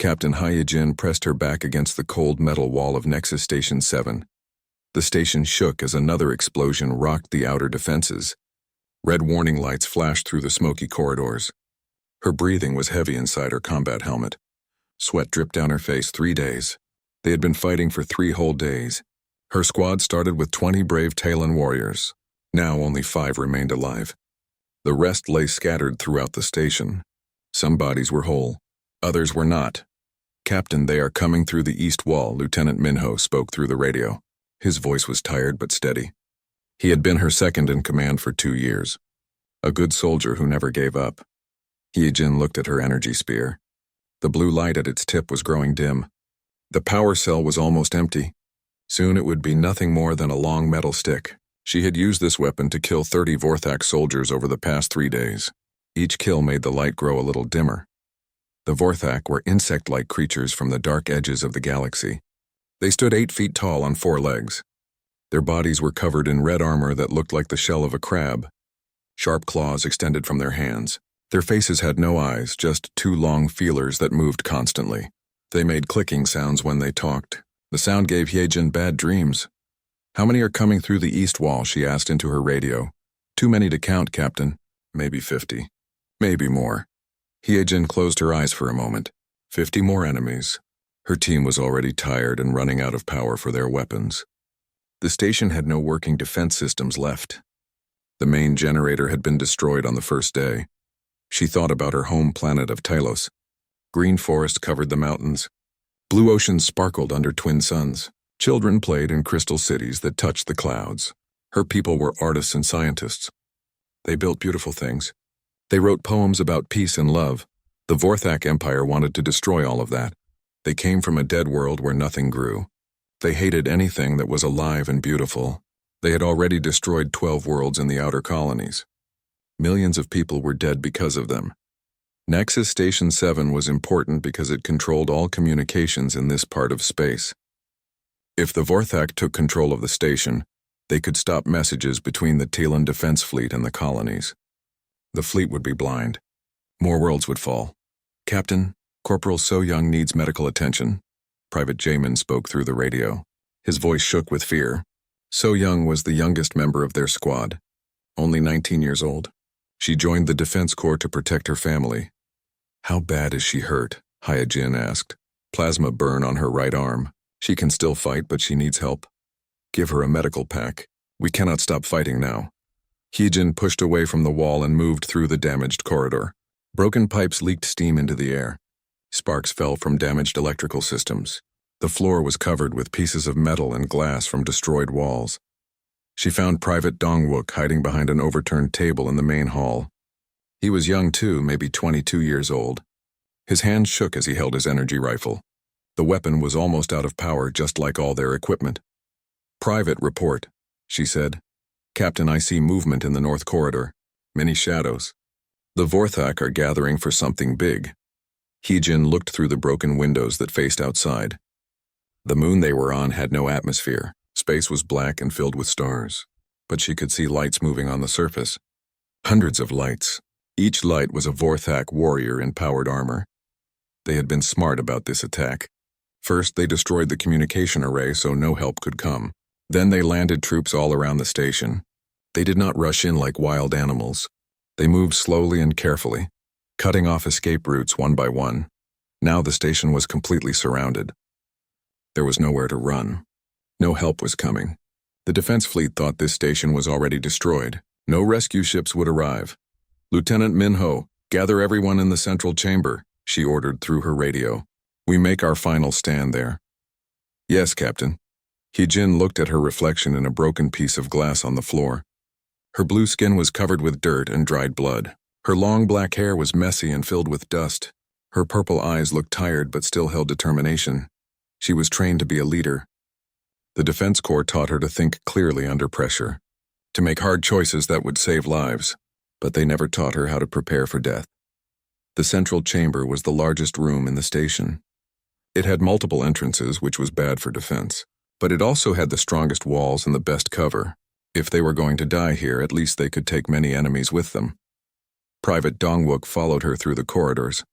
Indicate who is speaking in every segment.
Speaker 1: Captain Hyojin pressed her back against the cold metal wall of Nexus Station 7. The station shook as another explosion rocked the outer defenses. Red warning lights flashed through the smoky corridors. Her breathing was heavy inside her combat helmet. Sweat dripped down her face. 3 days. They had been fighting for 3 whole days. Her squad started with 20 brave Talon warriors. Now only 5 remained alive. The rest lay scattered throughout the station. Some bodies were whole. Others were not. "Captain, they are coming through the east wall," Lieutenant Minho spoke through the radio. His voice was tired but steady. He had been her second in command for 2 years. A good soldier who never gave up. Hyojin looked at her energy spear. The blue light at its tip was growing dim. The power cell was almost empty. Soon it would be nothing more than a long metal stick. She had used this weapon to kill 30 Vorthak soldiers over the past 3 days. Each kill made the light grow a little dimmer. The Vorthak were insect-like creatures from the dark edges of the galaxy. They stood 8 feet tall on 4 legs. Their bodies were covered in red armor that looked like the shell of a crab. Sharp claws extended from their hands. Their faces had no eyes, just 2 long feelers that moved constantly. They made clicking sounds when they talked. The sound gave Hyojin bad dreams. "How many are coming through the east wall?" she asked into her radio. "Too many to count, Captain. Maybe 50. Maybe more." Hyojin closed her eyes for a moment. 50 more enemies. Her team was already tired and running out of power for their weapons. The station had no working defense systems left. The main generator had been destroyed on the first day. She thought about her home planet of Tylos. Green forest covered the mountains. Blue oceans sparkled under twin suns. Children played in crystal cities that touched the clouds. Her people were artists and scientists. They built beautiful things. They wrote poems about peace and love. The Vorthak Empire wanted to destroy all of that. They came from a dead world where nothing grew. They hated anything that was alive and beautiful. They had already destroyed 12 worlds in the outer colonies. Millions of people were dead because of them. Nexus Station 7 was important because it controlled all communications in this part of space. If the Vorthak took control of the station, they could stop messages between the Talon Defense Fleet and the colonies. The fleet would be blind. More worlds would fall. "Captain, Corporal So Young needs medical attention." Private Jamin spoke through the radio. His voice shook with fear. So Young was the youngest member of their squad, only 19 years old. She joined the Defense Corps to protect her family. "How bad is she hurt?" Hyojin asked. "Plasma burn on her right arm. She can still fight, but she needs help. Give her a medical pack. We cannot stop fighting now." Hyojin pushed away from the wall and moved through the damaged corridor. Broken pipes leaked steam into the air. Sparks fell from damaged electrical systems. The floor was covered with pieces of metal and glass from destroyed walls. She found Private Dongwook hiding behind an overturned table in the main hall. He was young too, maybe 22 years old. His hand shook as he held his energy rifle. The weapon was almost out of power, just like all their equipment. "Private, report," she said. "Captain, I see movement in the north corridor. Many shadows. The Vorthak are gathering for something big." Hyojin looked through the broken windows that faced outside. The moon they were on had no atmosphere. Space was black and filled with stars. But she could see lights moving on the surface. Hundreds of lights. Each light was a Vorthak warrior in powered armor. They had been smart about this attack. First, they destroyed the communication array so no help could come. Then they landed troops all around the station. They did not rush in like wild animals. They moved slowly and carefully, cutting off escape routes one by one. Now the station was completely surrounded. There was nowhere to run. No help was coming. The defense fleet thought this station was already destroyed. No rescue ships would arrive. "Lieutenant Minho, gather everyone in the central chamber," she ordered through her radio. "We make our final stand there." "Yes, Captain." Hyojin looked at her reflection in a broken piece of glass on the floor. Her blue skin was covered with dirt and dried blood. Her long black hair was messy and filled with dust. Her purple eyes looked tired but still held determination. She was trained to be a leader. The Defense Corps taught her to think clearly under pressure, to make hard choices that would save lives, but they never taught her how to prepare for death. The central chamber was the largest room in the station. It had multiple entrances, which was bad for defense, but it also had the strongest walls and the best cover. If they were going to die here, at least they could take many enemies with them. Private Dongwook followed her through the corridors.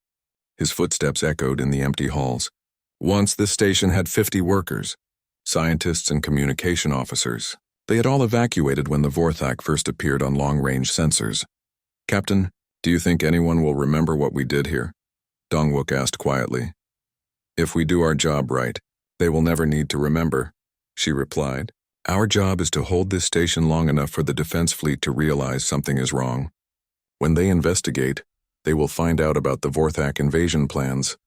Speaker 1: His footsteps echoed in the empty halls. Once this station had 50 workers, scientists and communication officers. They had all evacuated when the Vorthak first appeared on long-range sensors. "Captain, do you think anyone will remember what we did here?" Dongwook asked quietly. "If we do our job right, they will never need to remember," she replied. "Our job is to hold this station long enough for the defense fleet to realize something is wrong. When they investigate, they will find out about the Vorthak invasion plans."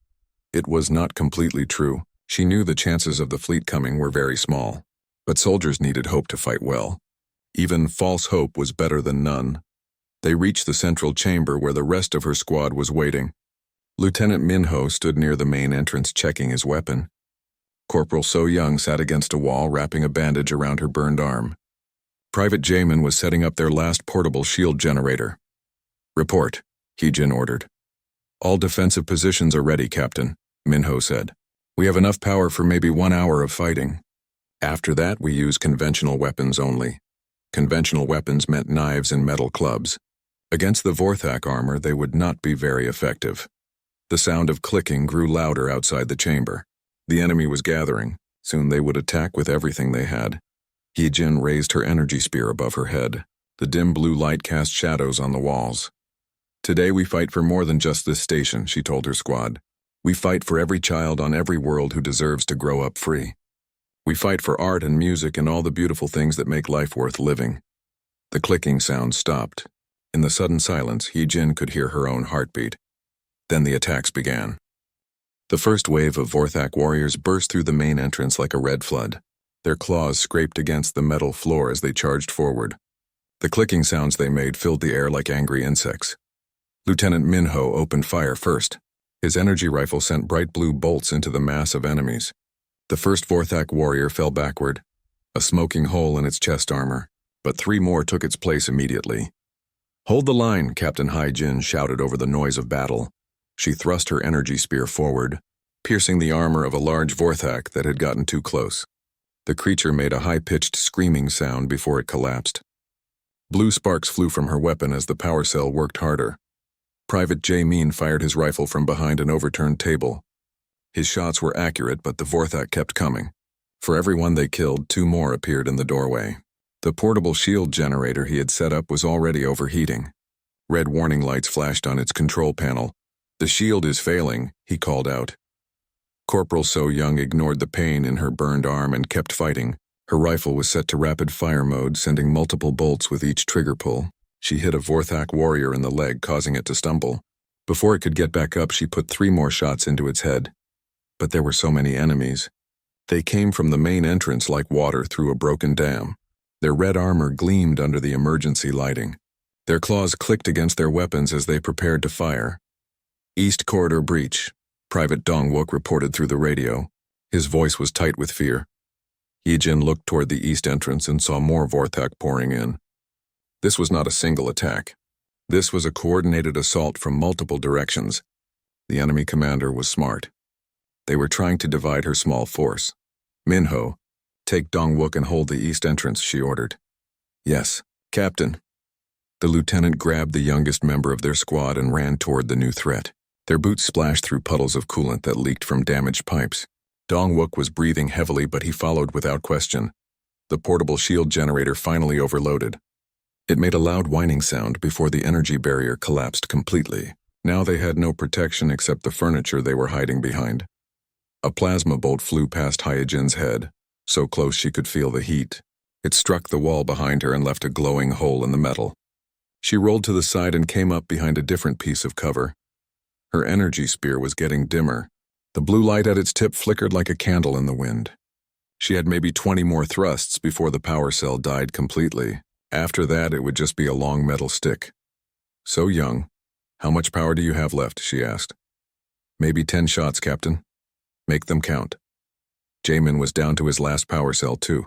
Speaker 1: It was not completely true. She knew the chances of the fleet coming were very small. But soldiers needed hope to fight well. Even false hope was better than none. They reached the central chamber where the rest of her squad was waiting. Lieutenant Minho stood near the main entrance checking his weapon. Corporal So Young sat against a wall wrapping a bandage around her burned arm. Private Jamin was setting up their last portable shield generator. "Report," Heejin ordered. "All defensive positions are ready, Captain," Minho said. "We have enough power for maybe 1 hour of fighting. After that, we use conventional weapons only." Conventional weapons meant knives and metal clubs. Against the Vorthak armor, they would not be very effective. The sound of clicking grew louder outside the chamber. The enemy was gathering. Soon they would attack with everything they had. Heejin raised her energy spear above her head. The dim blue light cast shadows on the walls. "Today we fight for more than just this station," she told her squad. "We fight for every child on every world who deserves to grow up free. We fight for art and music and all the beautiful things that make life worth living." The clicking sound stopped. In the sudden silence, Heejin could hear her own heartbeat. Then the attacks began. The first wave of Vorthak warriors burst through the main entrance like a red flood. Their claws scraped against the metal floor as they charged forward. The clicking sounds they made filled the air like angry insects. Lieutenant Minho opened fire first. His energy rifle sent bright blue bolts into the mass of enemies. The first Vorthak warrior fell backward, a smoking hole in its chest armor, but 3 more took its place immediately. "Hold the line," Captain Haijin shouted over the noise of battle. She thrust her energy spear forward, piercing the armor of a large Vorthak that had gotten too close. The creature made a high-pitched screaming sound before it collapsed. Blue sparks flew from her weapon as the power cell worked harder. Private Jamin fired his rifle from behind an overturned table. His shots were accurate, but the Vorthak kept coming. For every one they killed, 2 more appeared in the doorway. The portable shield generator he had set up was already overheating. Red warning lights flashed on its control panel. "The shield is failing," he called out. Corporal So Young ignored the pain in her burned arm and kept fighting. Her rifle was set to rapid fire mode, sending multiple bolts with each trigger pull. She hit a Vorthak warrior in the leg, causing it to stumble. Before it could get back up, she put 3 more shots into its head. But there were so many enemies. They came from the main entrance like water through a broken dam. Their red armor gleamed under the emergency lighting. Their claws clicked against their weapons as they prepared to fire. "East corridor breach," Private Dongwook reported through the radio. His voice was tight with fear. Heejin looked toward the east entrance and saw more Vorthak pouring in. This was not a single attack. This was a coordinated assault from multiple directions. The enemy commander was smart. They were trying to divide her small force. "Minho, take Dongwook and hold the east entrance," she ordered. "Yes, Captain." The lieutenant grabbed the youngest member of their squad and ran toward the new threat. Their boots splashed through puddles of coolant that leaked from damaged pipes. Dongwook was breathing heavily, but he followed without question. The portable shield generator finally overloaded. It made a loud whining sound before the energy barrier collapsed completely. Now they had no protection except the furniture they were hiding behind. A plasma bolt flew past Hyojin's head, so close she could feel the heat. It struck the wall behind her and left a glowing hole in the metal. She rolled to the side and came up behind a different piece of cover. Her energy spear was getting dimmer. The blue light at its tip flickered like a candle in the wind. She had maybe 20 more thrusts before the power cell died completely. After that, it would just be a long metal stick. "So Young, how much power do you have left?" she asked. "Maybe 10 shots, Captain. Make them count." Jamin was down to his last power cell, too.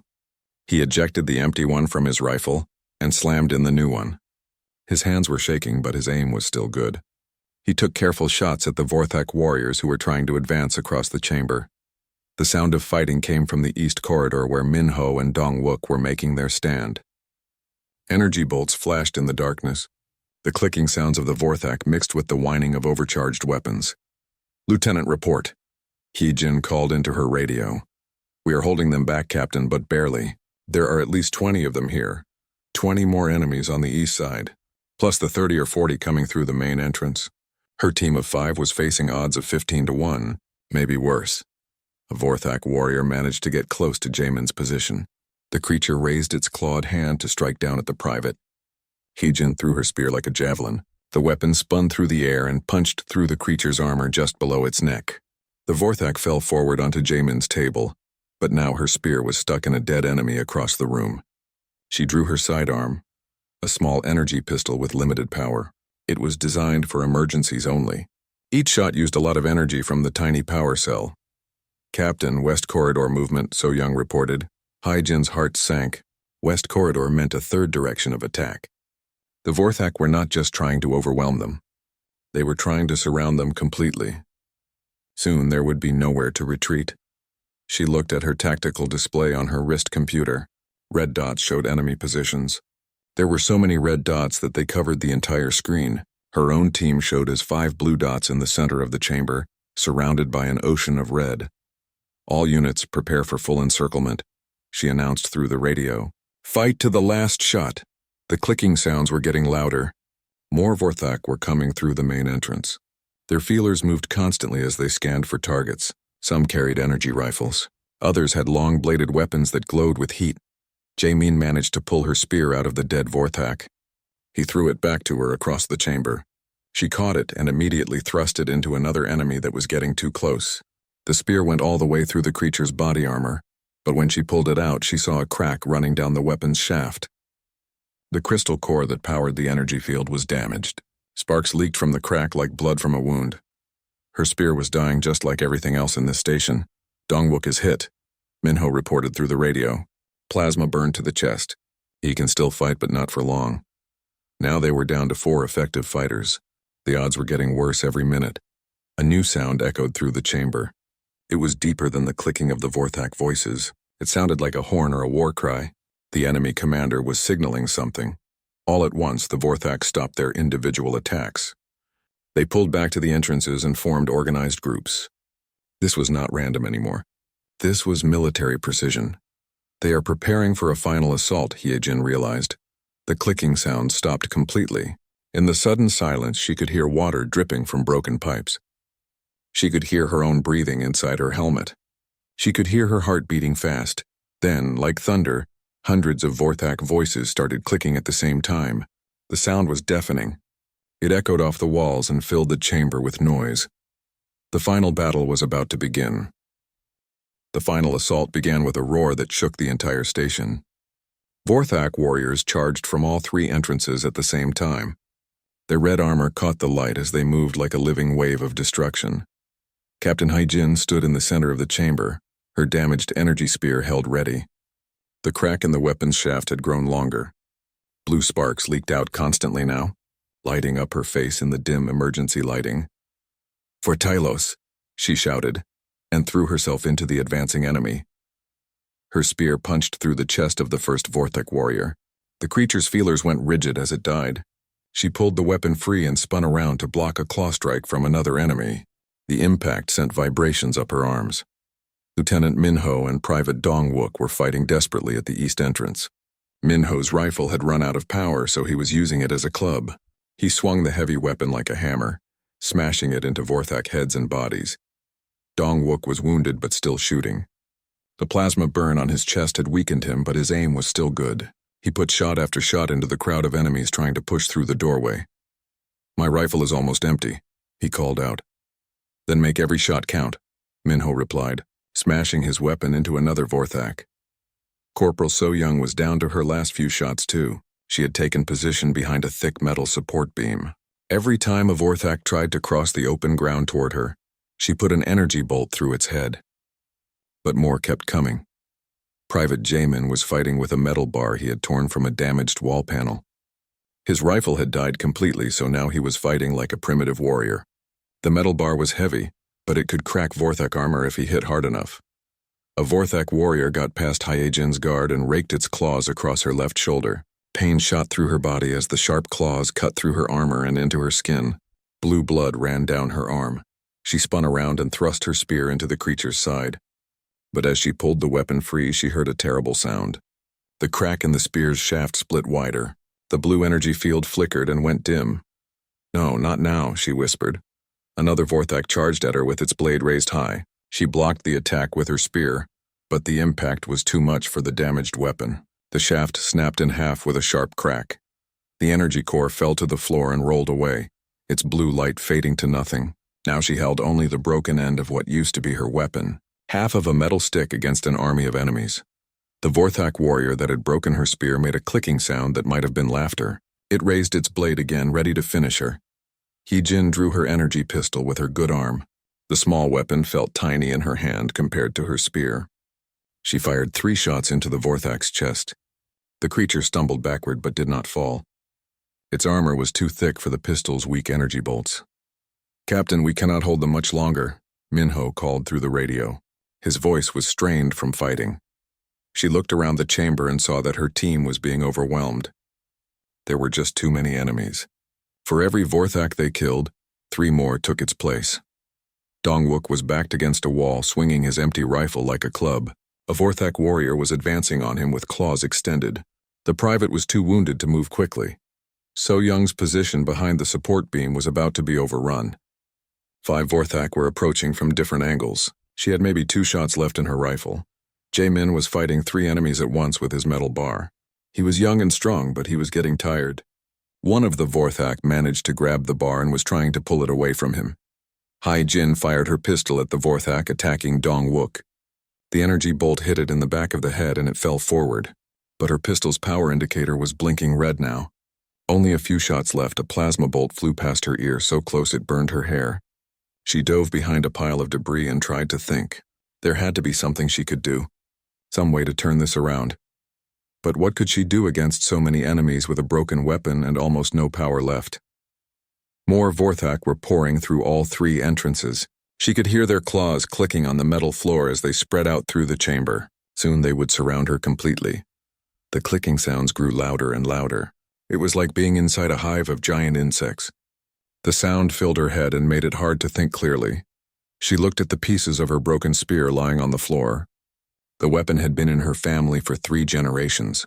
Speaker 1: He ejected the empty one from his rifle and slammed in the new one. His hands were shaking, but his aim was still good. He took careful shots at the Vorthak warriors who were trying to advance across the chamber. The sound of fighting came from the east corridor where Minho and Dongwook were making their stand. Energy bolts flashed in the darkness. The clicking sounds of the Vorthak mixed with the whining of overcharged weapons. Lieutenant, report. Hee-jin called into her radio. We are holding them back, Captain, but barely. There are at least 20 of them here. 20 more enemies on the east side, plus the 30 or 40 coming through the main entrance. Her team of 5 was facing odds of 15-1, maybe worse. A Vorthak warrior managed to get close to Jaemin's position. The creature raised its clawed hand to strike down at the private. Hee-jin threw her spear like a javelin. The weapon spun through the air and punched through the creature's armor just below its neck. The Vorthak fell forward onto Jaemin's table, but now her spear was stuck in a dead enemy across the room. She drew her sidearm, a small energy pistol with limited power. It was designed for emergencies only. Each shot used a lot of energy from the tiny power cell. Captain, West Corridor movement, So Young reported. Hee-jin's heart sank. West Corridor meant a third direction of attack. The Vorthak were not just trying to overwhelm them. They were trying to surround them completely. Soon there would be nowhere to retreat. She looked at her tactical display on her wrist computer. Red dots showed enemy positions. There were so many red dots that they covered the entire screen. Her own team showed as 5 blue dots in the center of the chamber, surrounded by an ocean of red. All units prepare for full encirclement, she announced through the radio. Fight to the last shot. The clicking sounds were getting louder. More Vorthak were coming through the main entrance. Their feelers moved constantly as they scanned for targets. Some carried energy rifles. Others had long-bladed weapons that glowed with heat. Jaemin managed to pull her spear out of the dead Vorthak. He threw it back to her across the chamber. She caught it and immediately thrust it into another enemy that was getting too close. The spear went all the way through the creature's body armor, but when she pulled it out, she saw a crack running down the weapon's shaft. The crystal core that powered the energy field was damaged. Sparks leaked from the crack like blood from a wound. Her spear was dying just like everything else in this station. Dongwook is hit, Minho reported through the radio. Plasma burned to the chest. He can still fight, but not for long. Now they were down to 4 effective fighters. The odds were getting worse every minute. A new sound echoed through the chamber. It was deeper than the clicking of the Vorthak voices. It sounded like a horn or a war cry. The enemy commander was signaling something. All at once, the Vorthak stopped their individual attacks. They pulled back to the entrances and formed organized groups. This was not random anymore. This was military precision. They are preparing for a final assault, Hee-jin realized. The clicking sound stopped completely. In the sudden silence, she could hear water dripping from broken pipes. She could hear her own breathing inside her helmet. She could hear her heart beating fast. Then, like thunder, hundreds of Vorthak voices started clicking at the same time. The sound was deafening. It echoed off the walls and filled the chamber with noise. The final battle was about to begin. The final assault began with a roar that shook the entire station. Vorthak warriors charged from all 3 entrances at the same time. Their red armor caught the light as they moved like a living wave of destruction. Captain Hee-jin stood in the center of the chamber, her damaged energy spear held ready. The crack in the weapon's shaft had grown longer. Blue sparks leaked out constantly now, lighting up her face in the dim emergency lighting. For Tylos, she shouted, and threw herself into the advancing enemy. Her spear punched through the chest of the first Vorthak warrior. The creature's feelers went rigid as it died. She pulled the weapon free and spun around to block a claw strike from another enemy. The impact sent vibrations up her arms. Lieutenant Minho and Private Dongwook were fighting desperately at the east entrance. Minho's rifle had run out of power, so he was using it as a club. He swung the heavy weapon like a hammer, smashing it into Vorthak heads and bodies. Dongwook was wounded but still shooting. The plasma burn on his chest had weakened him, but his aim was still good. He put shot after shot into the crowd of enemies trying to push through the doorway. My rifle is almost empty, he called out. Then make every shot count, Minho replied, smashing his weapon into another Vorthak. Corporal So Young was down to her last few shots too. She had taken position behind a thick metal support beam. Every time a Vorthak tried to cross the open ground toward her, she put an energy bolt through its head. But more kept coming. Private Jaemin was fighting with a metal bar he had torn from a damaged wall panel. His rifle had died completely, so now he was fighting like a primitive warrior. The metal bar was heavy, but it could crack Vorthak armor if he hit hard enough. A Vorthak warrior got past Hee-jin's guard and raked its claws across her left shoulder. Pain shot through her body as the sharp claws cut through her armor and into her skin. Blue blood ran down her arm. She spun around and thrust her spear into the creature's side. But as she pulled the weapon free, she heard a terrible sound. The crack in the spear's shaft split wider. The blue energy field flickered and went dim. "No, not now," she whispered. Another Vorthak charged at her with its blade raised high. She blocked the attack with her spear, but the impact was too much for the damaged weapon. The shaft snapped in half with a sharp crack. The energy core fell to the floor and rolled away, its blue light fading to nothing. Now she held only the broken end of what used to be her weapon, half of a metal stick against an army of enemies. The Vorthak warrior that had broken her spear made a clicking sound that might have been laughter. It raised its blade again, ready to finish her. He-Jin drew her energy pistol with her good arm. The small weapon felt tiny in her hand compared to her spear. She fired 3 shots into the Vorthak's chest. The creature stumbled backward but did not fall. Its armor was too thick for the pistol's weak energy bolts. "Captain, we cannot hold them much longer," Minho called through the radio. His voice was strained from fighting. She looked around the chamber and saw that her team was being overwhelmed. There were just too many enemies. For every Vorthak they killed, 3 more took its place. Dongwook was backed against a wall, swinging his empty rifle like a club. A Vorthak warrior was advancing on him with claws extended. The private was too wounded to move quickly. So Young's position behind the support beam was about to be overrun. 5 Vorthak were approaching from different angles. She had maybe 2 shots left in her rifle. Jae-min was fighting 3 enemies at once with his metal bar. He was young and strong, but he was getting tired. One of the Vorthak managed to grab the bar and was trying to pull it away from him. Hai-Jin fired her pistol at the Vorthak, attacking Dong-wook. The energy bolt hit it in the back of the head and it fell forward, but her pistol's power indicator was blinking red now. Only a few shots left. A plasma bolt flew past her ear so close it burned her hair. She dove behind a pile of debris and tried to think. There had to be something she could do. Some way to turn this around. But what could she do against so many enemies with a broken weapon and almost no power left? More Vorthak were pouring through all 3 entrances. She could hear their claws clicking on the metal floor as they spread out through the chamber. Soon they would surround her completely. The clicking sounds grew louder and louder. It was like being inside a hive of giant insects. The sound filled her head and made it hard to think clearly. She looked at the pieces of her broken spear lying on the floor. The weapon had been in her family for 3 generations.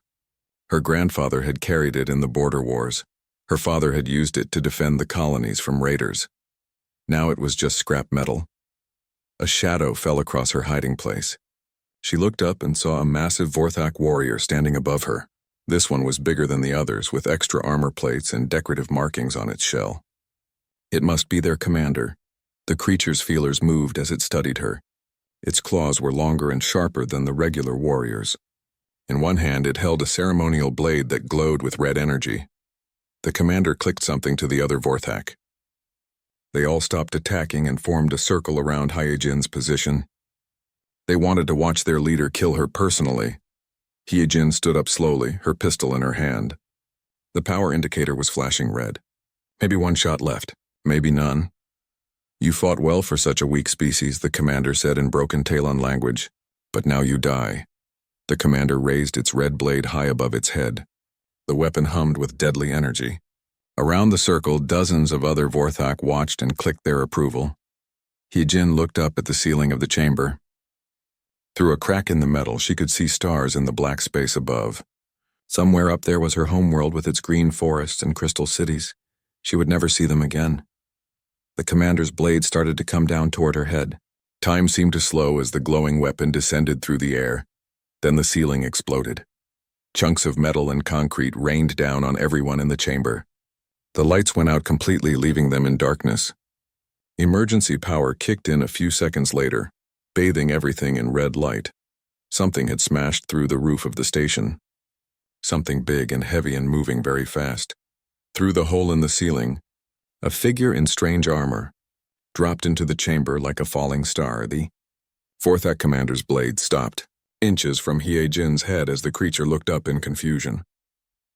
Speaker 1: Her grandfather had carried it in the border wars. Her father had used it to defend the colonies from raiders. Now it was just scrap metal. A shadow fell across her hiding place. She looked up and saw a massive Vorthak warrior standing above her. This one was bigger than the others, with extra armor plates and decorative markings on its shell. It must be their commander. The creature's feelers moved as it studied her. Its claws were longer and sharper than the regular warriors. In one hand it held a ceremonial blade that glowed with red energy. The commander clicked something to the other Vorthak. They all stopped attacking and formed a circle around Hyejin's position. They wanted to watch their leader kill her personally. Hyejin stood up slowly, her pistol in her hand. The power indicator was flashing red. Maybe 1 shot left, maybe none. "You fought well for such a weak species," the commander said in broken Talon language. "But now you die." The commander raised its red blade high above its head. The weapon hummed with deadly energy. Around the circle, dozens of other Vorthak watched and clicked their approval. Hyejin looked up at the ceiling of the chamber. Through a crack in the metal, she could see stars in the black space above. Somewhere up there was her homeworld with its green forests and crystal cities. She would never see them again. The commander's blade started to come down toward her head. Time seemed to slow as the glowing weapon descended through the air. Then the ceiling exploded. Chunks of metal and concrete rained down on everyone in the chamber. The lights went out completely, leaving them in darkness. Emergency power kicked in a few seconds later, bathing everything in red light. Something had smashed through the roof of the station. Something big and heavy and moving very fast. Through the hole in the ceiling, a figure in strange armor dropped into the chamber like a falling star. The Vorthak commander's blade stopped, inches from Hyejin's head as the creature looked up in confusion.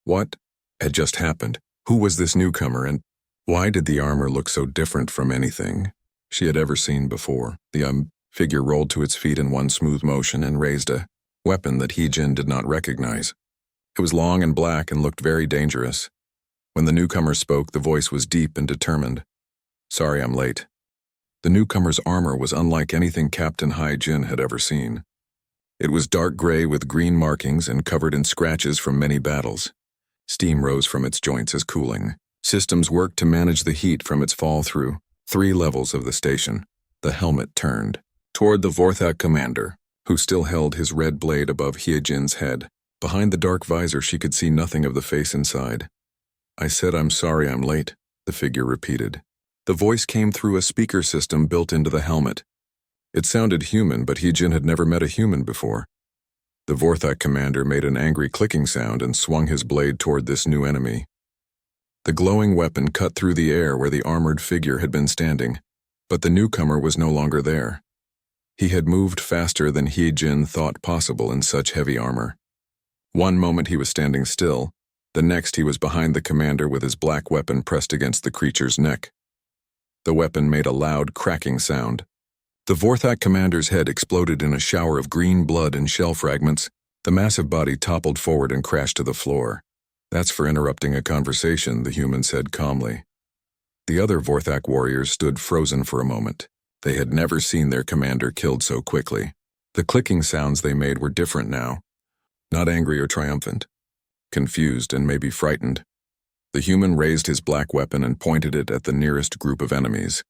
Speaker 1: What had just happened? Who was this newcomer, and why did the armor look so different from anything she had ever seen before? The figure rolled to its feet in one smooth motion and raised a weapon that Hyejin did not recognize. It was long and black and looked very dangerous. When the newcomer spoke, the voice was deep and determined. "Sorry I'm late." The newcomer's armor was unlike anything Captain Hai-Jin had ever seen. It was dark gray with green markings and covered in scratches from many battles. Steam rose from its joints as cooling. Systems worked to manage the heat from its fall through 3 levels of the station. The helmet turned toward the Vorthak commander, who still held his red blade above Hai-Jin's head. Behind the dark visor she could see nothing of the face inside. "I said I'm sorry I'm late," the figure repeated. The voice came through a speaker system built into the helmet. It sounded human, but Hai-Jin had never met a human before. The Vorthak commander made an angry clicking sound and swung his blade toward this new enemy. The glowing weapon cut through the air where the armored figure had been standing, but the newcomer was no longer there. He had moved faster than Hai-Jin thought possible in such heavy armor. One moment he was standing still, the next he was behind the commander with his black weapon pressed against the creature's neck. The weapon made a loud, cracking sound. The Vorthak commander's head exploded in a shower of green blood and shell fragments. The massive body toppled forward and crashed to the floor. "That's for interrupting a conversation," the human said calmly. The other Vorthak warriors stood frozen for a moment. They had never seen their commander killed so quickly. The clicking sounds they made were different now. Not angry or triumphant. Confused and maybe frightened. The human raised his black weapon and pointed it at the nearest group of enemies.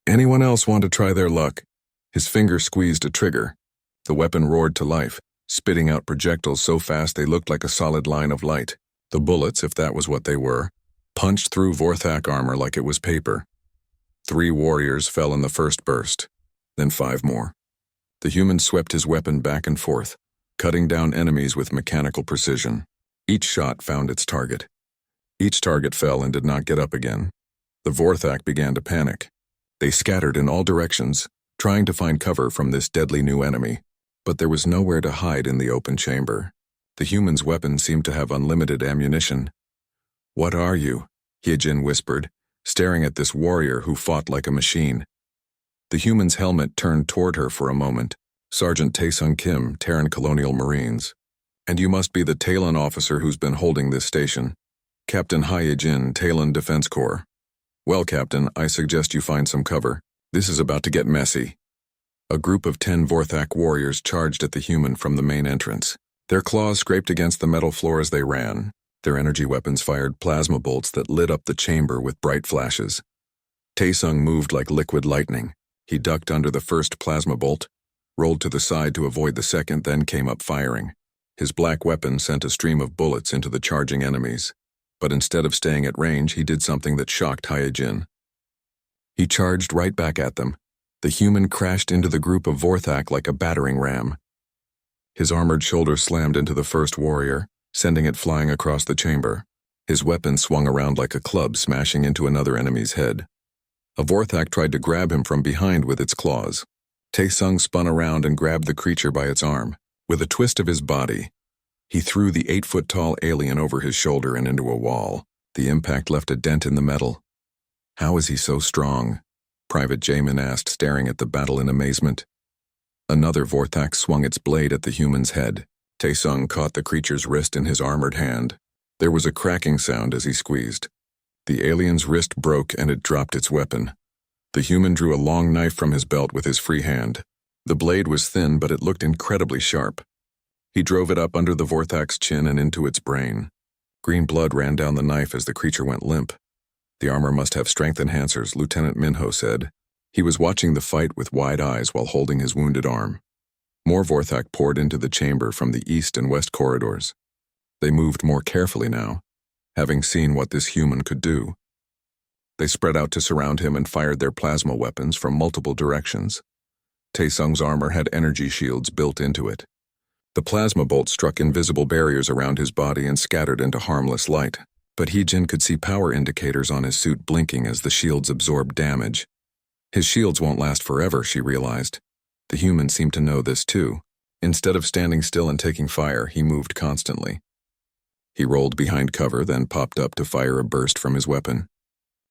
Speaker 1: "Anyone else want to try their luck?" His finger squeezed a trigger. The weapon roared to life, spitting out projectiles so fast they looked like a solid line of light. The bullets, if that was what they were, punched through Vorthak armor like it was paper. 3 warriors fell in the first burst, then 5 more. The human swept his weapon back and forth, cutting down enemies with mechanical precision. Each shot found its target. Each target fell and did not get up again. The Vorthak began to panic. They scattered in all directions, trying to find cover from this deadly new enemy, but there was nowhere to hide in the open chamber. The human's weapon seemed to have unlimited ammunition. "What are you?" Hai-Jin whispered, staring at this warrior who fought like a machine. The human's helmet turned toward her for a moment. "Sergeant Tae-sung Kim, Terran Colonial Marines. And you must be the Talon officer who's been holding this station. Captain Hai-Jin, Talon Defense Corps. Well, Captain, I suggest you find some cover. This is about to get messy." A group of 10 Vorthak warriors charged at the human from the main entrance. Their claws scraped against the metal floor as they ran. Their energy weapons fired plasma bolts that lit up the chamber with bright flashes. Tae-sung moved like liquid lightning. He ducked under the first plasma bolt, rolled to the side to avoid the second, then came up firing. His black weapon sent a stream of bullets into the charging enemies. But instead of staying at range, he did something that shocked Hai-Jin. He charged right back at them. The human crashed into the group of Vorthak like a battering ram. His armored shoulder slammed into the first warrior, sending it flying across the chamber. His weapon swung around like a club, smashing into another enemy's head. A Vorthak tried to grab him from behind with its claws. Tae-sung spun around and grabbed the creature by its arm. With a twist of his body, he threw the 8-foot-tall alien over his shoulder and into a wall. The impact left a dent in the metal. "How is he so strong?" Private Jamin asked, staring at the battle in amazement. Another Vorthak swung its blade at the human's head. Tae-sung caught the creature's wrist in his armored hand. There was a cracking sound as he squeezed. The alien's wrist broke and it dropped its weapon. The human drew a long knife from his belt with his free hand. The blade was thin, but it looked incredibly sharp. He drove it up under the Vorthak's chin and into its brain. Green blood ran down the knife as the creature went limp. "The armor must have strength enhancers," Lieutenant Minho said. He was watching the fight with wide eyes while holding his wounded arm. More Vorthak poured into the chamber from the east and west corridors. They moved more carefully now, having seen what this human could do. They spread out to surround him and fired their plasma weapons from multiple directions. Tae-sung's armor had energy shields built into it. The plasma bolts struck invisible barriers around his body and scattered into harmless light, but Hai-Jin could see power indicators on his suit blinking as the shields absorbed damage. His shields won't last forever, she realized. The human seemed to know this too. Instead of standing still and taking fire, he moved constantly. He rolled behind cover, then popped up to fire a burst from his weapon.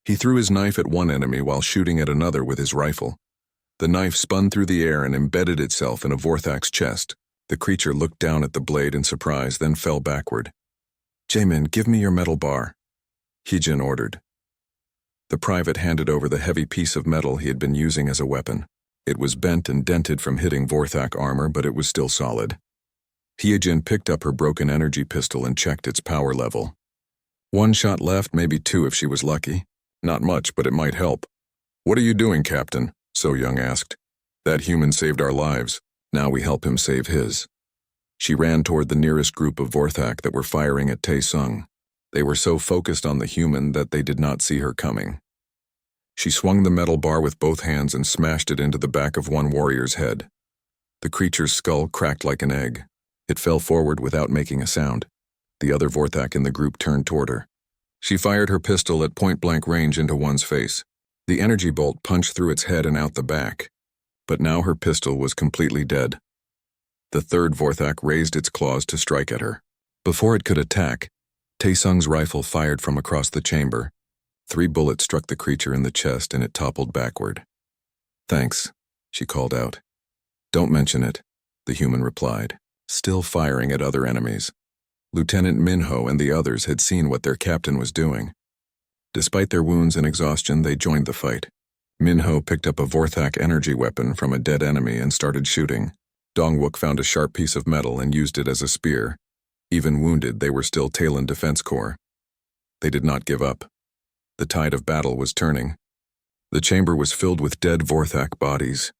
Speaker 1: He threw his knife at one enemy while shooting at another with his rifle. The knife spun through the air and embedded itself in a Vorthak's chest. The creature looked down at the blade in surprise, then fell backward. "Jamin, give me your metal bar," Hai-Jin ordered. The private handed over the heavy piece of metal he had been using as a weapon. It was bent and dented from hitting Vorthak armor, but it was still solid. Hyejin picked up her broken energy pistol and checked its power level. 1 shot left, maybe 2 if she was lucky. Not much, but it might help. "What are you doing, Captain?" So Young asked. "That human saved our lives. Now we help him save his." She ran toward the nearest group of Vorthak that were firing at Tae-sung. They were so focused on the human that they did not see her coming. She swung the metal bar with both hands and smashed it into the back of one warrior's head. The creature's skull cracked like an egg. It fell forward without making a sound. The other Vorthak in the group turned toward her. She fired her pistol at point-blank range into one's face. The energy bolt punched through its head and out the back. But now her pistol was completely dead. The third Vorthak raised its claws to strike at her. Before it could attack, Tae-sung's rifle fired from across the chamber. 3 bullets struck the creature in the chest and it toppled backward. "Thanks," she called out. "Don't mention it," the human replied, still firing at other enemies. Lieutenant Minho and the others had seen what their captain was doing. Despite their wounds and exhaustion, they joined the fight. Minho picked up a Vorthak energy weapon from a dead enemy and started shooting. Dongwook found a sharp piece of metal and used it as a spear. Even wounded, they were still Talon Defense Corps. They did not give up. The tide of battle was turning. The chamber was filled with dead Vorthak bodies.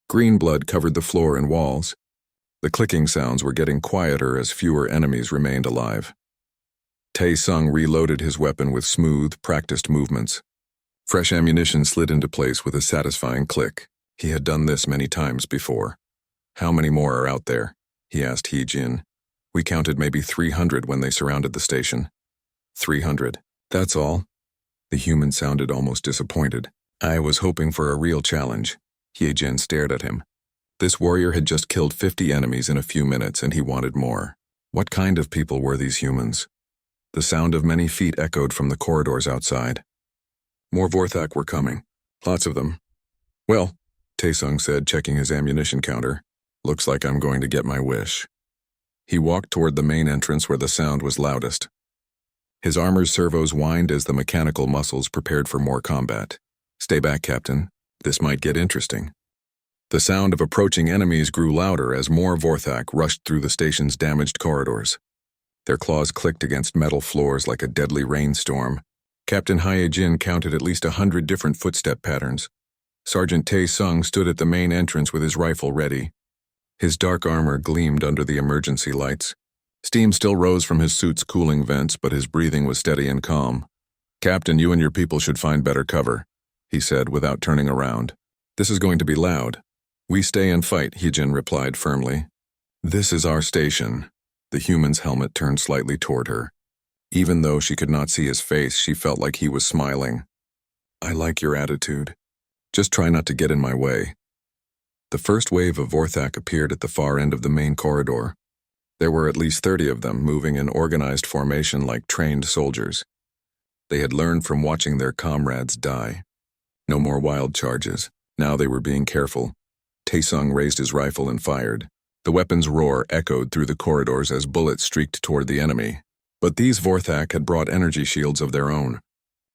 Speaker 1: Green blood covered the floor and walls. The clicking sounds were getting quieter as fewer enemies remained alive. Tae-sung reloaded his weapon with smooth, practiced movements. Fresh ammunition slid into place with a satisfying click. He had done this many times before. "How many more are out there?" he asked Hyejin. "We counted maybe 300 when they surrounded the station." 300. "That's all?" The human sounded almost disappointed. "I was hoping for a real challenge." Hyejin stared at him. This warrior had just killed 50 enemies in a few minutes and he wanted more. What kind of people were these humans? The sound of many feet echoed from the corridors outside. More Vorthak were coming. Lots of them. "Well," Tae-sung said, checking his ammunition counter, "looks like I'm going to get my wish." He walked toward the main entrance where the sound was loudest. His armor's servos whined as the mechanical muscles prepared for more combat. "Stay back, Captain. This might get interesting." The sound of approaching enemies grew louder as more Vorthak rushed through the station's damaged corridors. Their claws clicked against metal floors like a deadly rainstorm. Captain Hyejin counted at least 100 different footstep patterns. Sergeant Tae-sung stood at the main entrance with his rifle ready. His dark armor gleamed under the emergency lights. Steam still rose from his suit's cooling vents, but his breathing was steady and calm. "Captain, you and your people should find better cover," he said without turning around. "This is going to be loud." "We stay and fight," Hyejin replied firmly. "This is our station." The human's helmet turned slightly toward her. Even though she could not see his face, she felt like he was smiling. "I like your attitude. Just try not to get in my way." The first wave of Vorthak appeared at the far end of the main corridor. There were at least 30 of them, moving in organized formation like trained soldiers. They had learned from watching their comrades die. No more wild charges. Now they were being careful. Tae-sung raised his rifle and fired. The weapon's roar echoed through the corridors as bullets streaked toward the enemy. But these Vorthak had brought energy shields of their own.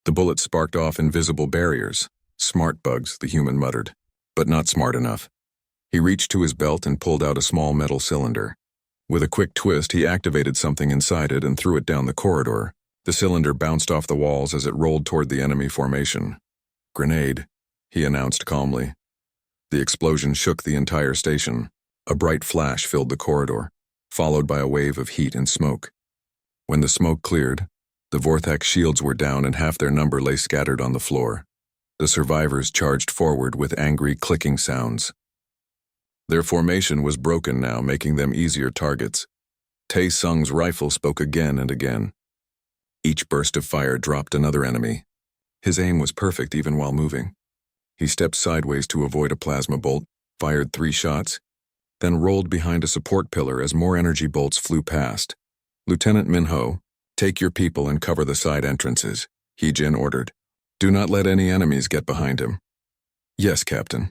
Speaker 1: The bullets sparked off invisible barriers. "Smart bugs," the human muttered, but not smart enough. He reached to his belt and pulled out a small metal cylinder. With a quick twist, he activated something inside it and threw it down the corridor. The cylinder bounced off the walls as it rolled toward the enemy formation. "Grenade," he announced calmly. The explosion shook the entire station. A bright flash filled the corridor, followed by a wave of heat and smoke. When the smoke cleared, the Vorthak shields were down and half their number lay scattered on the floor. The survivors charged forward with angry clicking sounds. Their formation was broken now, making them easier targets. Tae-sung's rifle spoke again and again. Each burst of fire dropped another enemy. His aim was perfect even while moving. He stepped sideways to avoid a plasma bolt, fired 3 shots, then rolled behind a support pillar as more energy bolts flew past. "Lieutenant Minho, take your people and cover the side entrances," Hyejin ordered. "Do not let any enemies get behind him." "Yes, Captain."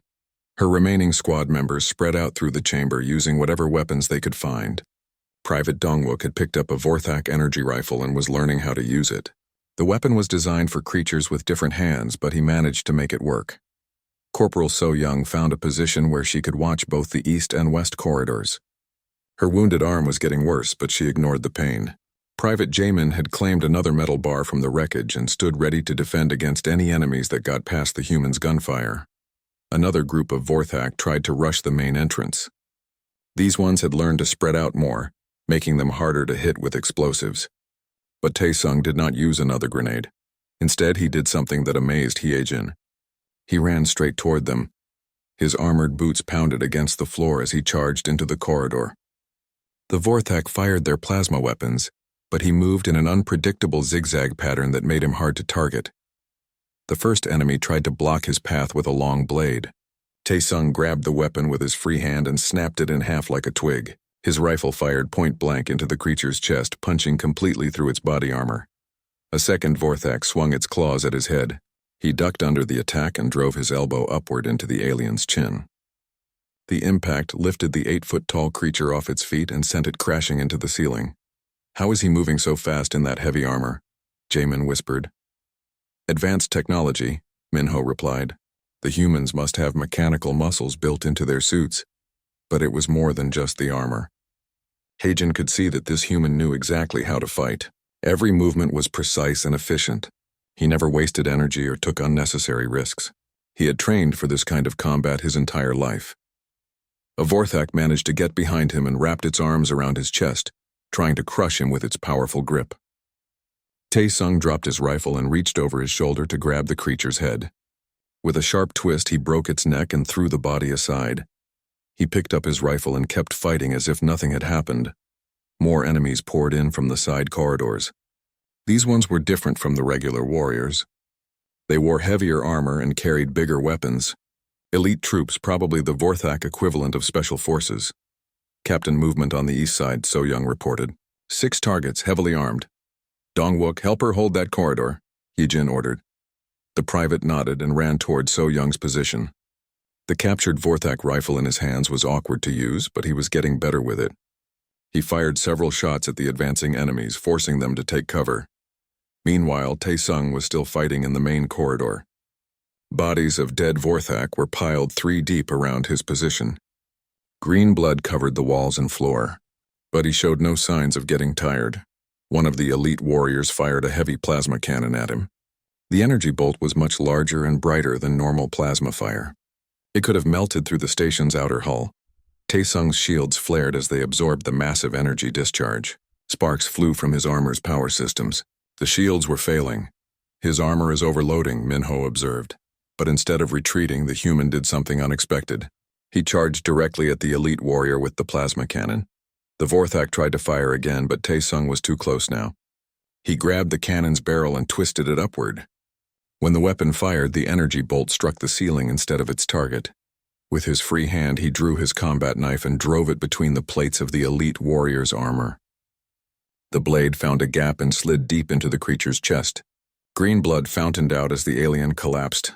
Speaker 1: Her remaining squad members spread out through the chamber using whatever weapons they could find. Private Dongwook had picked up a Vorthak energy rifle and was learning how to use it. The weapon was designed for creatures with different hands, but he managed to make it work. Corporal So Young found a position where she could watch both the east and west corridors. Her wounded arm was getting worse, but she ignored the pain. Private Jamin had claimed another metal bar from the wreckage and stood ready to defend against any enemies that got past the humans' gunfire. Another group of Vorthak tried to rush the main entrance. These ones had learned to spread out more, making them harder to hit with explosives. But Taesung did not use another grenade. Instead, he did something that amazed Hyejin. He ran straight toward them. His armored boots pounded against the floor as he charged into the corridor. The Vorthak fired their plasma weapons, but he moved in an unpredictable zigzag pattern that made him hard to target. The first enemy tried to block his path with a long blade. Taesung grabbed the weapon with his free hand and snapped it in half like a twig. His rifle fired point blank into the creature's chest, punching completely through its body armor. A second Vorthak swung its claws at his head. He ducked under the attack and drove his elbow upward into the alien's chin. The impact lifted the 8-foot-tall creature off its feet and sent it crashing into the ceiling. "How is he moving so fast in that heavy armor?" Jamin whispered. "Advanced technology," Minho replied. "The humans must have mechanical muscles built into their suits." But it was more than just the armor. Hyejin could see that this human knew exactly how to fight. Every movement was precise and efficient. He never wasted energy or took unnecessary risks. He had trained for this kind of combat his entire life. A Vorthak managed to get behind him and wrapped its arms around his chest, trying to crush him with its powerful grip. Taesung dropped his rifle and reached over his shoulder to grab the creature's head. With a sharp twist, he broke its neck and threw the body aside. He picked up his rifle and kept fighting as if nothing had happened. More enemies poured in from the side corridors. These ones were different from the regular warriors. They wore heavier armor and carried bigger weapons. Elite troops, probably the Vorthak equivalent of special forces. Captain movement on the east side, So Young reported. 6 targets, heavily armed. "Dongwook, help her hold that corridor," Hyejin ordered. The private nodded and ran toward So Young's position. The captured Vorthak rifle in his hands was awkward to use, but he was getting better with it. He fired several shots at the advancing enemies, forcing them to take cover. Meanwhile, Taesung was still fighting in the main corridor. Bodies of dead Vorthak were piled 3 deep around his position. Green blood covered the walls and floor, but he showed no signs of getting tired. One of the elite warriors fired a heavy plasma cannon at him. The energy bolt was much larger and brighter than normal plasma fire. It could have melted through the station's outer hull. Taesung's shields flared as they absorbed the massive energy discharge. Sparks flew from his armor's power systems. The shields were failing. "His armor is overloading," Minho observed. But instead of retreating, the human did something unexpected. He charged directly at the elite warrior with the plasma cannon. The Vorthak tried to fire again, but Taesung was too close now. He grabbed the cannon's barrel and twisted it upward. When the weapon fired, the energy bolt struck the ceiling instead of its target. With his free hand, he drew his combat knife and drove it between the plates of the elite warrior's armor. The blade found a gap and slid deep into the creature's chest. Green blood fountained out as the alien collapsed.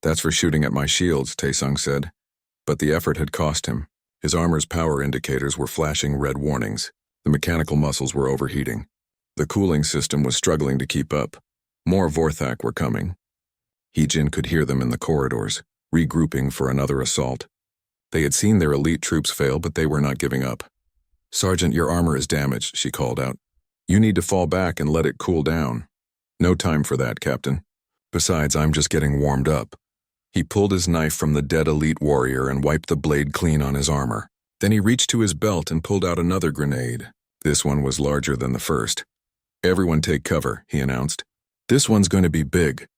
Speaker 1: "That's for shooting at my shields," Taesung said. But the effort had cost him. His armor's power indicators were flashing red warnings. The mechanical muscles were overheating. The cooling system was struggling to keep up. More Vorthak were coming. Hyejin could hear them in the corridors, regrouping for another assault. They had seen their elite troops fail, but they were not giving up. "Sergeant, your armor is damaged," she called out. "You need to fall back and let it cool down." "No time for that, Captain. Besides, I'm just getting warmed up." He pulled his knife from the dead elite warrior and wiped the blade clean on his armor. Then he reached to his belt and pulled out another grenade. This one was larger than the first. "Everyone take cover," he announced. "This one's going to be big."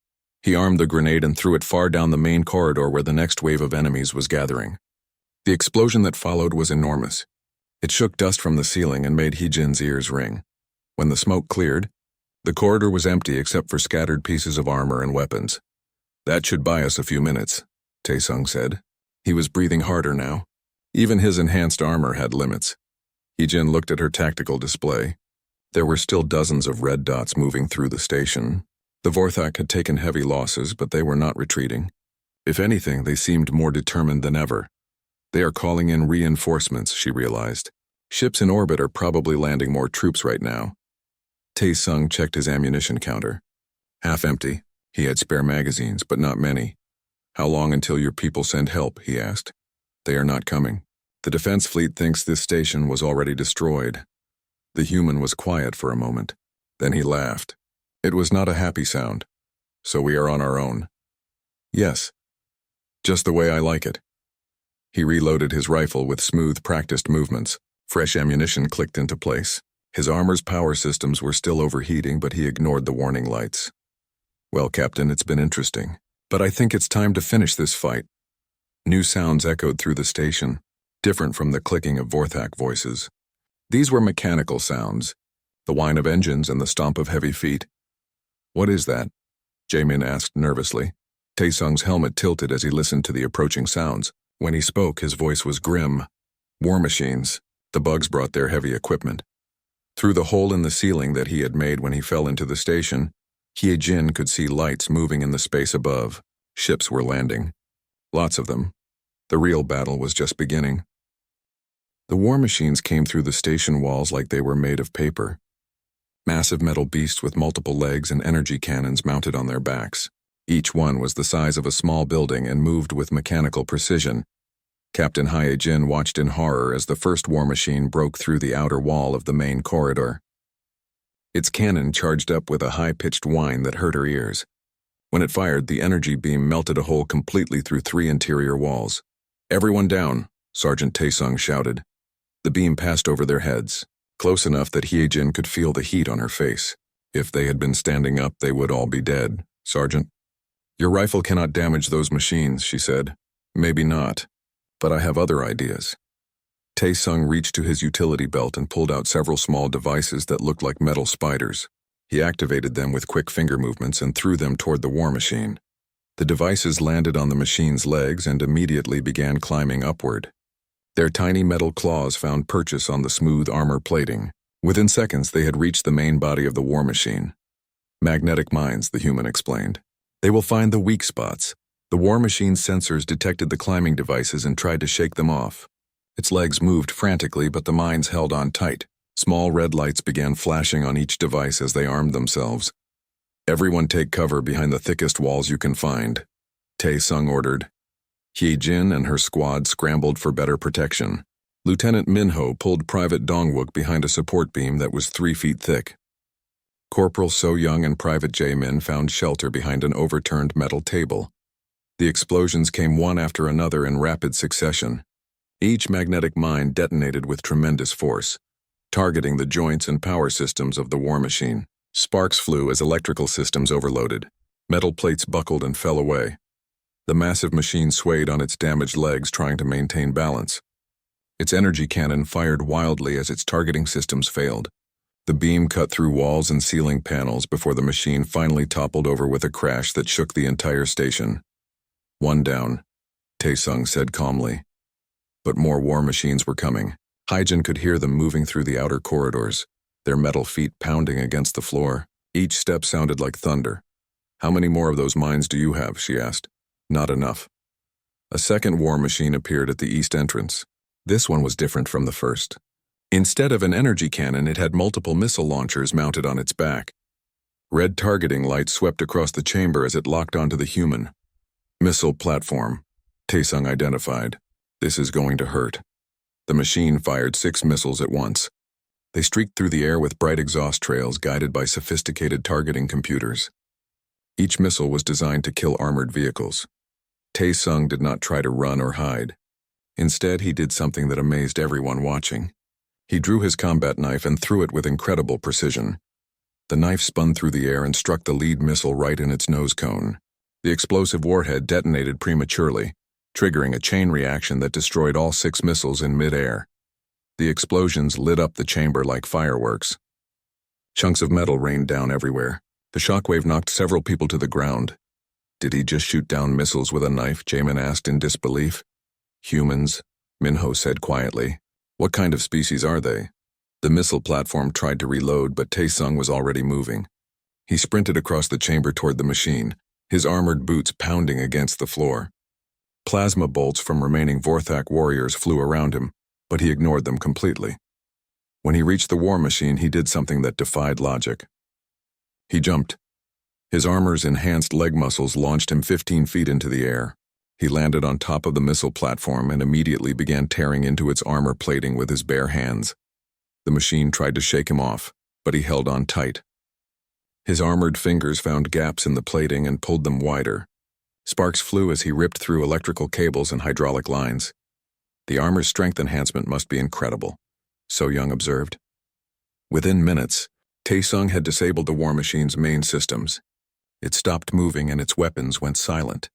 Speaker 1: He armed the grenade and threw it far down the main corridor where the next wave of enemies was gathering. The explosion that followed was enormous. It shook dust from the ceiling and made Hyejin's ears ring. When the smoke cleared, the corridor was empty except for scattered pieces of armor and weapons. "That should buy us a few minutes," Taesung said. He was breathing harder now. Even his enhanced armor had limits. Hyejin looked at her tactical display. There were still dozens of red dots moving through the station. The Vorthak had taken heavy losses, but they were not retreating. If anything, they seemed more determined than ever. "They are calling in reinforcements," she realized. "Ships in orbit are probably landing more troops right now." Taesung checked his ammunition counter. Half empty. He had spare magazines, but not many. How long until your people send help, he asked. They are not coming. The defense fleet thinks this station was already destroyed. The human was quiet for a moment. Then he laughed. It was not a happy sound. So we are on our own. Yes. Just the way I like it. He reloaded his rifle with smooth, practiced movements. Fresh ammunition clicked into place. His armor's power systems were still overheating, but he ignored the warning lights. Well, Captain, it's been interesting. But I think it's time to finish this fight. New sounds echoed through the station, different from the clicking of Vorthak voices. These were mechanical sounds, the whine of engines and the stomp of heavy feet. What is that? Jaemin asked nervously. Taesung's helmet tilted as he listened to the approaching sounds. When he spoke, his voice was grim. War machines. The bugs brought their heavy equipment. Through the hole in the ceiling that he had made when he fell into the station, Hye-jin could see lights moving in the space above. Ships were landing. Lots of them. The real battle was just beginning. The war machines came through the station walls like they were made of paper. Massive metal beasts with multiple legs and energy cannons mounted on their backs. Each one was the size of a small building and moved with mechanical precision. Captain Hye-jin watched in horror as the first war machine broke through the outer wall of the main corridor. Its cannon charged up with a high-pitched whine that hurt her ears. When it fired, the energy beam melted a hole completely through 3 interior walls. Everyone down, Sergeant Taesung shouted. The beam passed over their heads, close enough that Hye-jin could feel the heat on her face. If they had been standing up, they would all be dead, Sergeant. Your rifle cannot damage those machines, she said. Maybe not, but I have other ideas. Taesung reached to his utility belt and pulled out several small devices that looked like metal spiders. He activated them with quick finger movements and threw them toward the war machine. The devices landed on the machine's legs and immediately began climbing upward. Their tiny metal claws found purchase on the smooth armor plating. Within seconds, they had reached the main body of the war machine. Magnetic mines, the human explained. They will find the weak spots. The war machine's sensors detected the climbing devices and tried to shake them off. Its legs moved frantically, but the mines held on tight. Small red lights began flashing on each device as they armed themselves. Everyone take cover behind the thickest walls you can find, Taesung ordered. Hye-jin and her squad scrambled for better protection. Lieutenant Minho pulled Private Dongwook behind a support beam that was 3 feet thick. Corporal So-young and Private Jaemin found shelter behind an overturned metal table. The explosions came one after another in rapid succession. Each magnetic mine detonated with tremendous force, targeting the joints and power systems of the war machine. Sparks flew as electrical systems overloaded. Metal plates buckled and fell away. The massive machine swayed on its damaged legs, trying to maintain balance. Its energy cannon fired wildly as its targeting systems failed. The beam cut through walls and ceiling panels before the machine finally toppled over with a crash that shook the entire station. One down, Taesung said calmly. But more war machines were coming. Hye-jin could hear them moving through the outer corridors, their metal feet pounding against the floor. Each step sounded like thunder. How many more of those mines do you have? She asked. Not enough. A second war machine appeared at the east entrance. This one was different from the first. Instead of an energy cannon, it had multiple missile launchers mounted on its back. Red targeting lights swept across the chamber as it locked onto the human. Missile platform, Taesung identified. This is going to hurt. The machine fired 6 missiles at once. They streaked through the air with bright exhaust trails guided by sophisticated targeting computers. Each missile was designed to kill armored vehicles. Taesung did not try to run or hide. Instead, he did something that amazed everyone watching. He drew his combat knife and threw it with incredible precision. The knife spun through the air and struck the lead missile right in its nose cone. The explosive warhead detonated prematurely, triggering a chain reaction that destroyed all 6 missiles in mid-air. The explosions lit up the chamber like fireworks. Chunks of metal rained down everywhere. The shockwave knocked several people to the ground. Did he just shoot down missiles with a knife? Jaemin asked in disbelief. Humans, Minho said quietly. What kind of species are they? The missile platform tried to reload, but Taesung was already moving. He sprinted across the chamber toward the machine, his armored boots pounding against the floor. Plasma bolts from remaining Vorthak warriors flew around him, but he ignored them completely. When he reached the war machine, he did something that defied logic. He jumped. His armor's enhanced leg muscles launched him 15 feet into the air. He landed on top of the missile platform and immediately began tearing into its armor plating with his bare hands. The machine tried to shake him off, but he held on tight. His armored fingers found gaps in the plating and pulled them wider. Sparks flew as he ripped through electrical cables and hydraulic lines. The armor's strength enhancement must be incredible, So Young observed. Within minutes, Taesung had disabled the war machine's main systems. It stopped moving and its weapons went silent.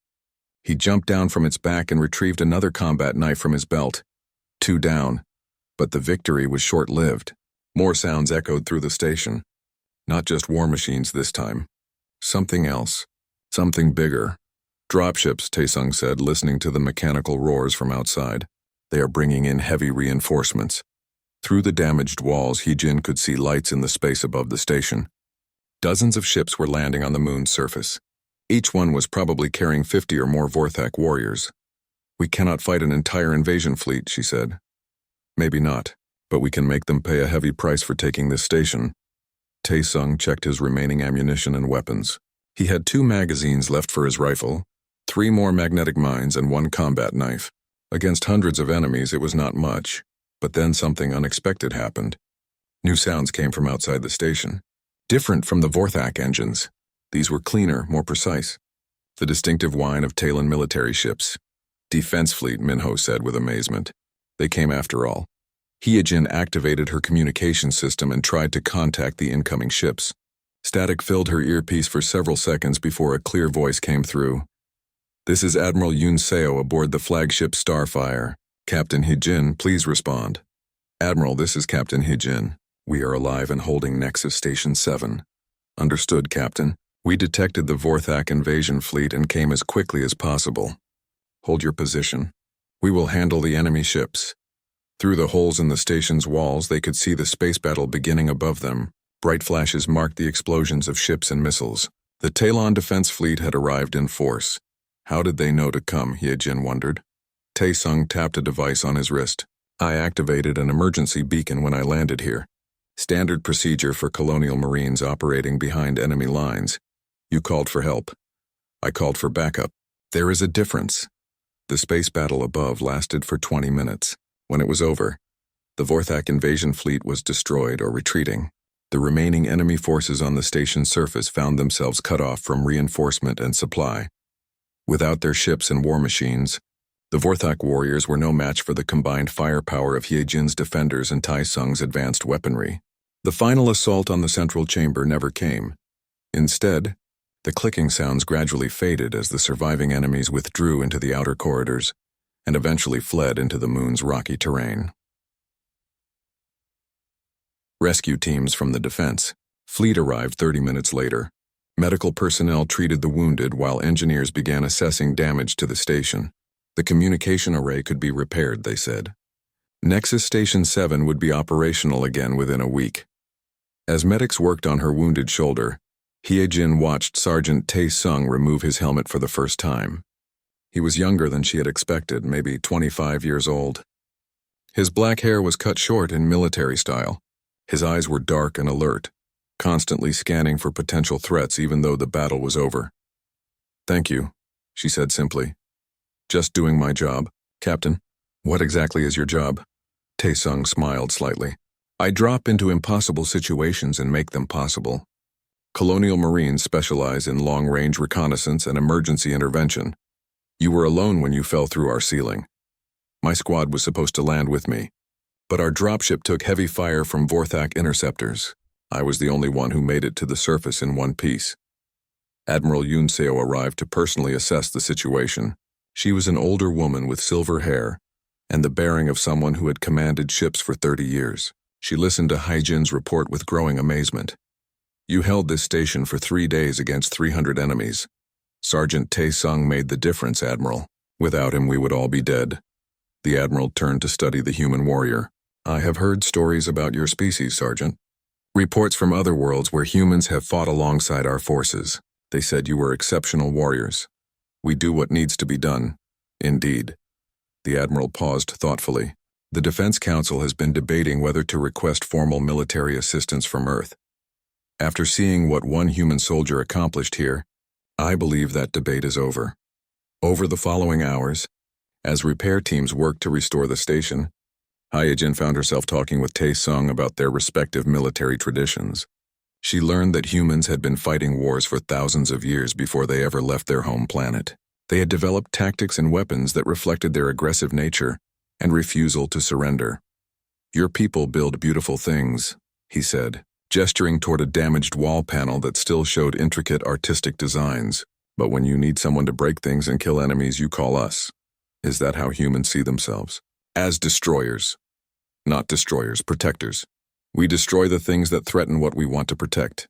Speaker 1: He jumped down from its back and retrieved another combat knife from his belt. 2 down, but the victory was short-lived. More sounds echoed through the station. Not just war machines this time. Something else. Something bigger. Dropships, Taesung said, listening to the mechanical roars from outside. They are bringing in heavy reinforcements. Through the damaged walls, Heejin could see lights in the space above the station. Dozens of ships were landing on the moon's surface. Each one was probably carrying 50 or more Vorthak warriors. We cannot fight an entire invasion fleet, she said. Maybe not, but we can make them pay a heavy price for taking this station. Taesung checked his remaining ammunition and weapons. He had 2 magazines left for his rifle, 3 more magnetic mines, and 1 combat knife. Against hundreds of enemies, it was not much, but then something unexpected happened. New sounds came from outside the station. Different from the Vorthak engines. These were cleaner, more precise. The distinctive whine of Talon military ships. Defense fleet, Minho said with amazement. They came after all. Heejin activated her communication system and tried to contact the incoming ships. Static filled her earpiece for several seconds before a clear voice came through. This is Admiral Yoon Seo aboard the flagship Starfire. Captain Heejin, please respond. Admiral, this is Captain Heejin. We are alive and holding Nexus Station 7. Understood, Captain. We detected the Vorthak invasion fleet and came as quickly as possible. Hold your position. We will handle the enemy ships. Through the holes in the station's walls, they could see the space battle beginning above them. Bright flashes marked the explosions of ships and missiles. The Talon defense fleet had arrived in force. How did they know to come, Heejin wondered. Taesung tapped a device on his wrist. I activated an emergency beacon when I landed here. Standard procedure for colonial marines operating behind enemy lines. You called for help. I called for backup. There is a difference. The space battle above lasted for 20 minutes. When it was over, the Vorthak invasion fleet was destroyed or retreating. The remaining enemy forces on the station's surface found themselves cut off from reinforcement and supply. Without their ships and war machines, the Vorthak warriors were no match for the combined firepower of Heejin's defenders and Taesung's advanced weaponry. The final assault on the central chamber never came. Instead, the clicking sounds gradually faded as the surviving enemies withdrew into the outer corridors and eventually fled into the moon's rocky terrain. Rescue teams from the defense fleet arrived 30 minutes later. Medical personnel treated the wounded while engineers began assessing damage to the station. The communication array could be repaired, they said. Nexus Station 7 would be operational again within a week. As medics worked on her wounded shoulder, Heejin watched Sergeant Taesung remove his helmet for the first time. He was younger than she had expected, maybe 25 years old. His black hair was cut short in military style. His eyes were dark and alert, constantly scanning for potential threats even though the battle was over. Thank you, she said simply. Just doing my job, Captain. What exactly is your job? Taesung smiled slightly. I drop into impossible situations and make them possible. Colonial Marines specialize in long-range reconnaissance and emergency intervention. You were alone when you fell through our ceiling. My squad was supposed to land with me, but our dropship took heavy fire from Vorthak interceptors. I was the only one who made it to the surface in one piece. Admiral Yoon Seo arrived to personally assess the situation. She was an older woman with silver hair and the bearing of someone who had commanded ships for 30 years. She listened to Heejin's report with growing amazement. You held this station for 3 days against 300 enemies. Sergeant Taesung made the difference, Admiral. Without him, we would all be dead. The Admiral turned to study the human warrior. I have heard stories about your species, Sergeant. Reports from other worlds where humans have fought alongside our forces. They said you were exceptional warriors. We do what needs to be done. Indeed. The Admiral paused thoughtfully. The Defense Council has been debating whether to request formal military assistance from Earth. After seeing what one human soldier accomplished here, I believe that debate is over. Over the following hours, as repair teams worked to restore the station, Hyojin found herself talking with Tae-sung about their respective military traditions. She learned that humans had been fighting wars for thousands of years before they ever left their home planet. They had developed tactics and weapons that reflected their aggressive nature and refusal to surrender. "Your people build beautiful things," he said, gesturing toward a damaged wall panel that still showed intricate artistic designs. "But when you need someone to break things and kill enemies, you call us." Is that how humans see themselves? As destroyers. Not destroyers, protectors. We destroy the things that threaten what we want to protect.